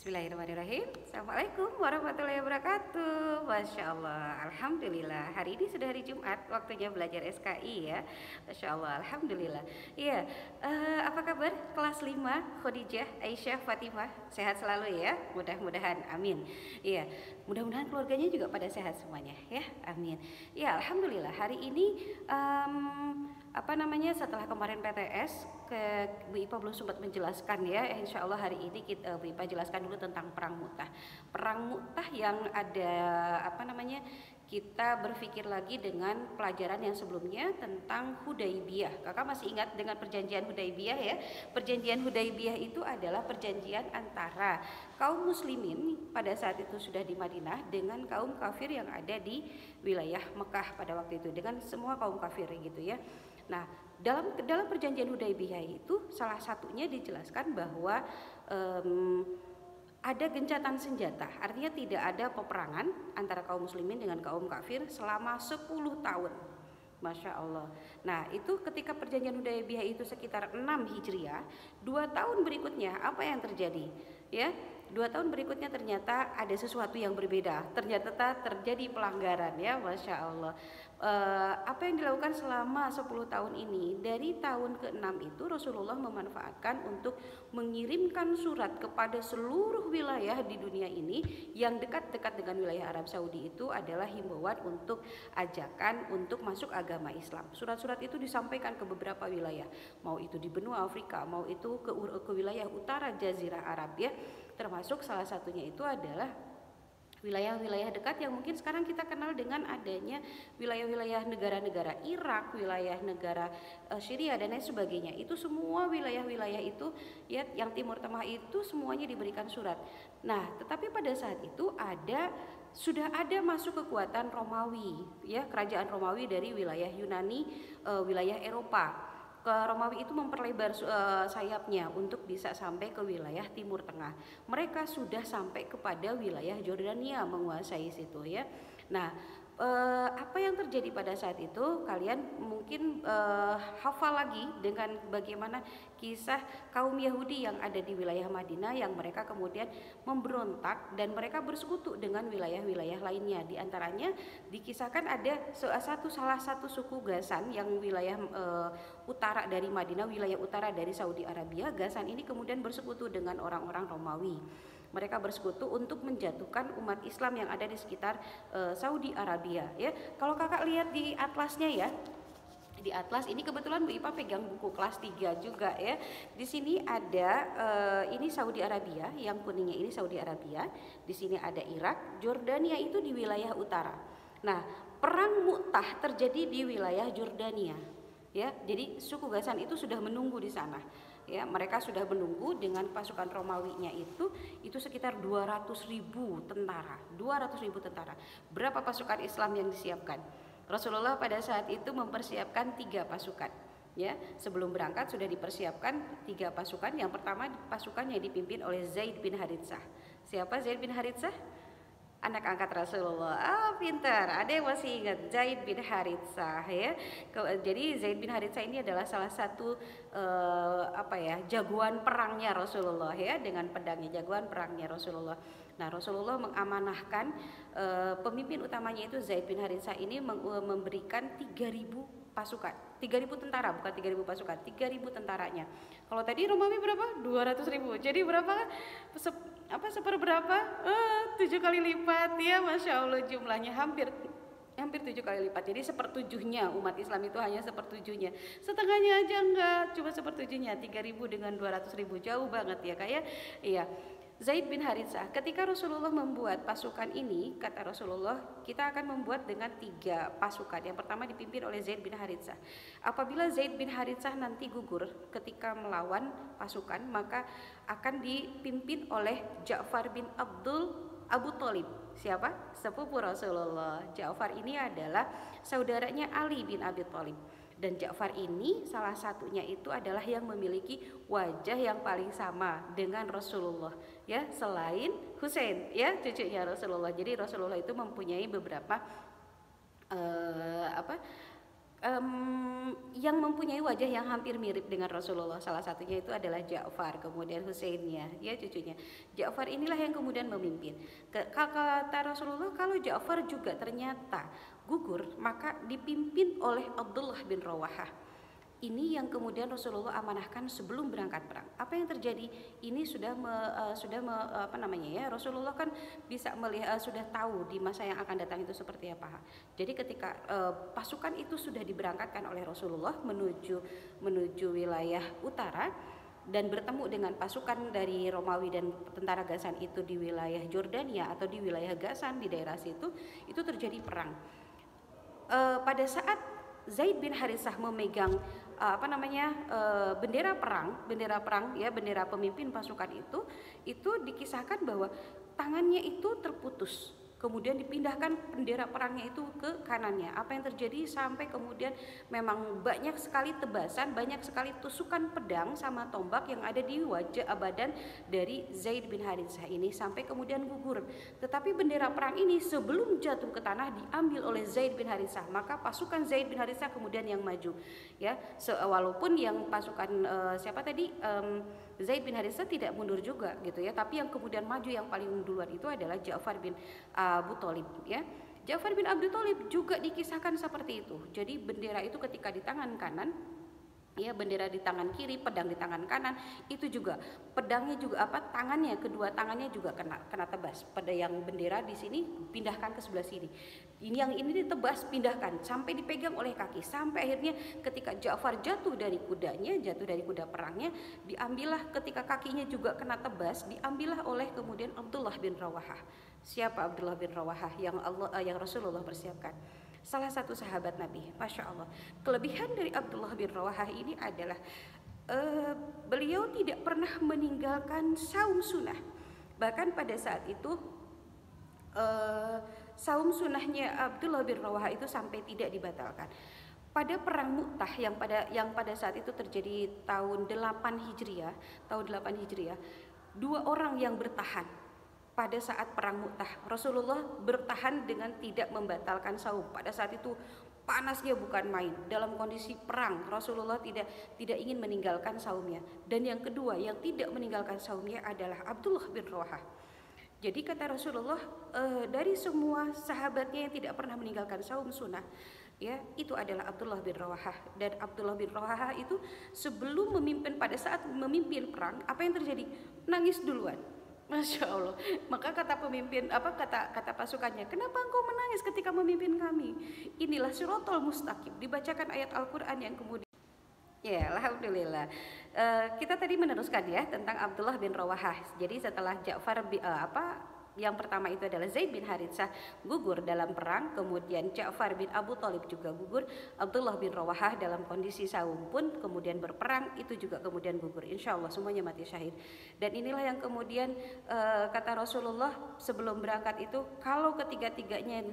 Bismillahirrahmanirrahim. Assalamualaikum warahmatullahi wabarakatuh. Masya Allah, Alhamdulillah. Hari ini sudah hari Jumat, waktunya belajar SKI ya. Masya Allah, Alhamdulillah. Iya, apa kabar kelas 5 Khadijah, Aisyah, Fatimah? Sehat selalu ya, mudah-mudahan, amin. Iya, mudah-mudahan keluarganya juga pada sehat semuanya ya, amin. Iya, Alhamdulillah. Hari ini setelah kemarin PTS Bu Ipa belum sempat menjelaskan ya. Insya Allah hari ini Bu Ipa jelaskan dulu tentang Perang Mu'tah. Perang Mu'tah yang ada kita berpikir lagi dengan pelajaran yang sebelumnya tentang Hudaybiyah. Kakak masih ingat dengan perjanjian Hudaybiyah ya? Perjanjian Hudaybiyah itu adalah perjanjian antara kaum muslimin pada saat itu sudah di Madinah dengan kaum kafir yang ada di wilayah Mekah pada waktu itu, dengan semua kaum kafir gitu ya. Nah, dalam perjanjian Hudaybiyah itu salah satunya dijelaskan bahwa ada gencatan senjata, artinya tidak ada peperangan antara kaum muslimin dengan kaum kafir selama 10 tahun. Masya Allah. Nah, itu ketika perjanjian Hudaybiyah itu sekitar 6 Hijriah, 2 tahun berikutnya apa yang terjadi? Ya, 2 tahun berikutnya ternyata ada sesuatu yang berbeda. Ternyata terjadi pelanggaran ya, Masya Allah. Apa yang dilakukan selama 10 tahun ini, dari tahun ke-6 itu Rasulullah memanfaatkan untuk mengirimkan surat kepada seluruh wilayah di dunia ini yang dekat-dekat dengan wilayah Arab Saudi. Itu adalah himbauan untuk ajakan untuk masuk agama Islam. Surat-surat itu disampaikan ke beberapa wilayah, mau itu di benua Afrika, mau itu ke wilayah utara Jazirah Arab ya. Termasuk salah satunya itu adalah wilayah-wilayah dekat yang mungkin sekarang kita kenal dengan adanya wilayah-wilayah negara-negara Irak, wilayah negara Syria dan lain sebagainya. Itu semua wilayah-wilayah itu ya, yang Timur Tengah itu semuanya diberikan surat. Nah, tetapi pada saat itu sudah ada masuk kekuatan Romawi ya, kerajaan Romawi dari wilayah Yunani, wilayah Eropa. Romawi itu memperlebar sayapnya untuk bisa sampai ke wilayah Timur Tengah. Mereka sudah sampai kepada wilayah Jordania, menguasai situ ya. Nah, apa yang terjadi pada saat itu kalian mungkin hafal lagi dengan bagaimana kisah kaum Yahudi yang ada di wilayah Madinah yang mereka kemudian memberontak dan mereka bersekutu dengan wilayah-wilayah lainnya. Di antaranya dikisahkan ada salah satu suku Ghassan yang wilayah utara dari Madinah, wilayah utara dari Saudi Arabia. Ghassan ini kemudian bersekutu dengan orang-orang Romawi. Mereka bersekutu untuk menjatuhkan umat Islam yang ada di sekitar Saudi Arabia ya. Kalau kakak lihat di atlasnya ya, di atlas ini kebetulan Bu Ipa pegang buku kelas 3 juga ya. Di sini ada ini Saudi Arabia, yang kuningnya ini Saudi Arabia. Di sini ada Irak, Jordania itu di wilayah utara. Nah, perang Mu'tah terjadi di wilayah Jordania. Ya, jadi suku Ghassan itu sudah menunggu di sana. Ya, mereka sudah menunggu dengan pasukan Romawinya itu sekitar 200.000 tentara. 200.000 tentara. Berapa pasukan Islam yang disiapkan? Rasulullah pada saat itu mempersiapkan 3 pasukan. Ya, sebelum berangkat sudah dipersiapkan 3 pasukan. Yang pertama pasukan yang dipimpin oleh Zaid bin Haritsah. Siapa Zaid bin Haritsah? Anak angkat Rasulullah. Pintar, ada yang masih ingat Zaid bin Haritsah ya. Jadi Zaid bin Haritsah ini adalah salah satu jagoan perangnya Rasulullah ya, dengan pedangnya, jagoan perangnya Rasulullah. Nah, Rasulullah mengamanahkan pemimpin utamanya itu Zaid bin Haritsah ini memberikan 3.000 pasukan, 3.000 tentara, bukan 3.000 pasukan, 3.000 tentaranya. Kalau tadi Romawi berapa? 200.000. Jadi berapa? Seperberapa? 7 kali lipat ya, Masya Allah, jumlahnya hampir 7 kali lipat. Jadi 1/7-nya umat Islam itu hanya 1/7-nya. Setengahnya aja enggak, cuma 1/7-nya. 3.000 dengan 200.000 jauh banget ya kayak. Iya. Zaid bin Haritsah, ketika Rasulullah membuat pasukan ini, kata Rasulullah, kita akan membuat dengan 3 pasukan. Yang pertama dipimpin oleh Zaid bin Haritsah. Apabila Zaid bin Haritsah nanti gugur ketika melawan pasukan, maka akan dipimpin oleh Ja'far bin Abu Thalib. Siapa? Sepupu Rasulullah. Ja'far ini adalah saudaranya Ali bin Abi Thalib. Dan Ja'far ini salah satunya itu adalah yang memiliki wajah yang paling sama dengan Rasulullah ya, selain Husain ya, cucunya Rasulullah. Jadi Rasulullah itu mempunyai beberapa yang mempunyai wajah yang hampir mirip dengan Rasulullah. Salah satunya itu adalah Ja'far, kemudian Husainnya, ya cucunya. Ja'far inilah yang kemudian memimpin. Kata Rasulullah, kalau Ja'far juga ternyata gugur, maka dipimpin oleh Abdullah bin Rawahah. Ini yang kemudian Rasulullah amanahkan sebelum berangkat perang. Apa yang terjadi? Ini Rasulullah kan bisa melihat, sudah tahu di masa yang akan datang itu seperti apa. Jadi ketika pasukan itu sudah diberangkatkan oleh Rasulullah menuju wilayah utara dan bertemu dengan pasukan dari Romawi dan tentara Ghassan itu di wilayah Jordania atau di wilayah Ghassan di daerah situ, itu terjadi perang. Pada saat Zaid bin Harithah memegang bendera perang ya, bendera pemimpin pasukan itu dikisahkan bahwa tangannya itu terputus, kemudian dipindahkan bendera perangnya itu ke kanannya. Apa yang terjadi sampai kemudian memang banyak sekali tebasan, banyak sekali tusukan pedang sama tombak yang ada di wajah badan dari Zaid bin Harithah ini sampai kemudian gugur. Tetapi bendera perang ini sebelum jatuh ke tanah diambil oleh Zaid bin Harithah, maka pasukan Zaid bin Harithah kemudian yang maju ya. Walaupun yang pasukan Zaid bin Harithah tidak mundur juga gitu ya, tapi yang kemudian maju yang paling duluan itu adalah Ja'far bin Abu Thalib ya. Ja'far bin Abu Thalib juga dikisahkan seperti itu. Jadi bendera itu ketika di tangan kanan ya, bendera di tangan kiri, pedang di tangan kanan, itu juga pedangnya juga kedua tangannya juga kena tebas. Pada yang bendera di sini pindahkan ke sebelah sini, yang ini ditebas pindahkan sampai dipegang oleh kaki, sampai akhirnya ketika Ja'far jatuh dari kuda perangnya, diambillah ketika kakinya juga kena tebas, diambillah oleh kemudian Abdullah bin Rawahah. Siapa Abdullah bin Rawahah yang Rasulullah persiapkan? Salah satu sahabat Nabi, Masya Allah. Kelebihan dari Abdullah bin Rawahah ini adalah beliau tidak pernah meninggalkan saum sunnah. Bahkan pada saat itu saum sunnahnya Abdullah bin Rawahah itu sampai tidak dibatalkan. Pada perang Mu'tah yang pada saat itu terjadi tahun 8 Hijriah, dua orang yang bertahan pada saat perang Mu'tah. Rasulullah bertahan dengan tidak membatalkan saum. Pada saat itu panasnya bukan main. Dalam kondisi perang, Rasulullah tidak ingin meninggalkan saumnya. Dan yang kedua yang tidak meninggalkan saumnya adalah Abdullah bin Rawahah. Jadi kata Rasulullah, dari semua sahabatnya yang tidak pernah meninggalkan saum sunnah, ya, itu adalah Abdullah bin Rawahah. Dan Abdullah bin Rawahah itu sebelum memimpin, pada saat memimpin perang, apa yang terjadi? Nangis duluan. Masya Allah. Maka kata kata pasukannya, kenapa engkau menangis ketika memimpin kami? Inilah Shirathul Mustaqim. Dibacakan ayat Al-Quran yang kemudian. Ya, alhamdulillah. Kita tadi meneruskan ya tentang Abdullah bin Rawahah. Jadi setelah yang pertama itu adalah Zaid bin Harithah gugur dalam perang, kemudian Ja'far bin Abu Thalib juga gugur, Abdullah bin Rawahah dalam kondisi saum pun kemudian berperang, itu juga kemudian gugur. Insya Allah semuanya mati syahid. Dan inilah yang kemudian kata Rasulullah sebelum berangkat itu, kalau ketiga-tiganya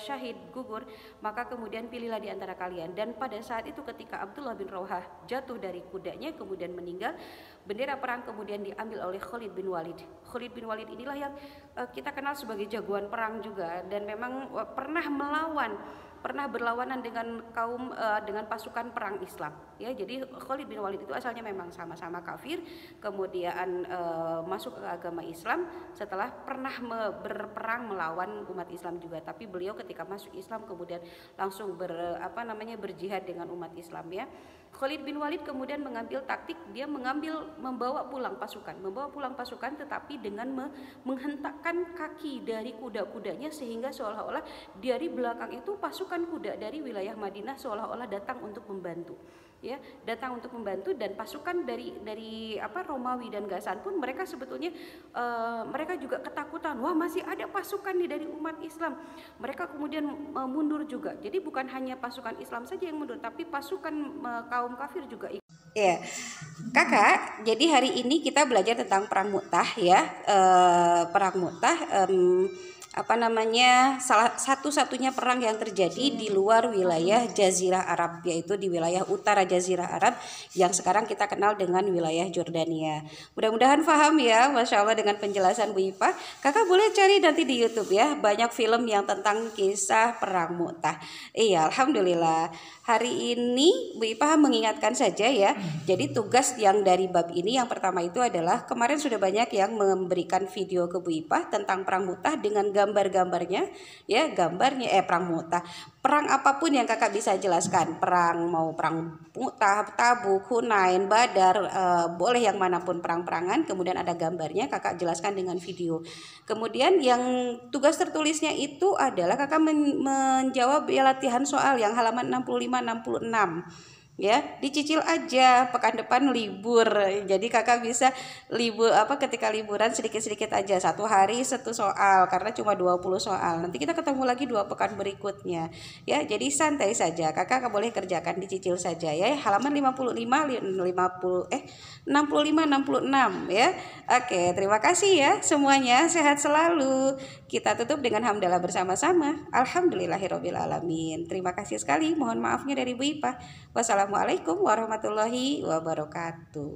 syahid gugur, maka kemudian pilihlah di antara kalian. Dan pada saat itu ketika Abdullah bin Rawahah jatuh dari kudanya kemudian meninggal, bendera perang kemudian diambil oleh Khalid bin Walid. Khalid bin Walid inilah yang kita kenal sebagai jagoan perang juga, dan memang pernah berlawanan dengan dengan pasukan perang Islam ya. Jadi Khalid bin Walid itu asalnya memang sama-sama kafir, kemudian masuk ke agama Islam setelah pernah berperang melawan umat Islam juga. Tapi beliau ketika masuk Islam kemudian langsung berjihad dengan umat Islam ya. Khalid bin Walid kemudian mengambil taktik, dia membawa pulang pasukan tetapi dengan menghentakkan kaki dari kuda-kudanya, sehingga seolah-olah dari belakang itu pasukan kuda dari wilayah Madinah seolah-olah datang untuk membantu ya, dan pasukan dari Romawi dan Ghassan pun mereka sebetulnya mereka juga ketakutan, wah masih ada pasukan nih dari umat Islam. Mereka kemudian mundur juga. Jadi bukan hanya pasukan Islam saja yang mundur, tapi pasukan kaum kafir juga ikut. Ya, Kakak, jadi hari ini kita belajar tentang perang Mu'tah ya. Perang Mu'tah salah satu-satunya perang yang terjadi di luar wilayah Jazirah Arab, yaitu di wilayah utara Jazirah Arab yang sekarang kita kenal dengan wilayah Jordania. Mudah-mudahan paham ya, Masya Allah, dengan penjelasan Bu Ipah. Kakak boleh cari nanti di YouTube ya, banyak film yang tentang kisah perang Mu'tah. Iya, Alhamdulillah. Hari ini Bu Ipah mengingatkan saja ya. Jadi tugas yang dari bab ini yang pertama itu adalah kemarin sudah banyak yang memberikan video ke Bu Ipah tentang perang Mu'tah dengan gambar-gambarnya ya, perang Mu'tah. Perang apapun yang kakak bisa jelaskan, perang Mu'tah, Tabuk, Hunain, Badar, boleh yang manapun perang-perangan, kemudian ada gambarnya, kakak jelaskan dengan video. Kemudian yang tugas tertulisnya itu adalah kakak menjawab ya latihan soal yang halaman 65-66. Ya, dicicil aja, pekan depan libur, jadi kakak bisa ketika liburan sedikit-sedikit aja, 1 hari 1 soal karena cuma 20 soal, nanti kita ketemu lagi 2 pekan berikutnya ya, jadi santai saja, kakak boleh kerjakan, dicicil saja ya, halaman 65-66 ya. Oke, terima kasih ya semuanya, sehat selalu. Kita tutup dengan hamdalah bersama-sama. Alhamdulillahirobbilalamin. Terima kasih sekali, mohon maafnya dari Bu Ipah. Wassalamualaikum warahmatullahi wabarakatuh.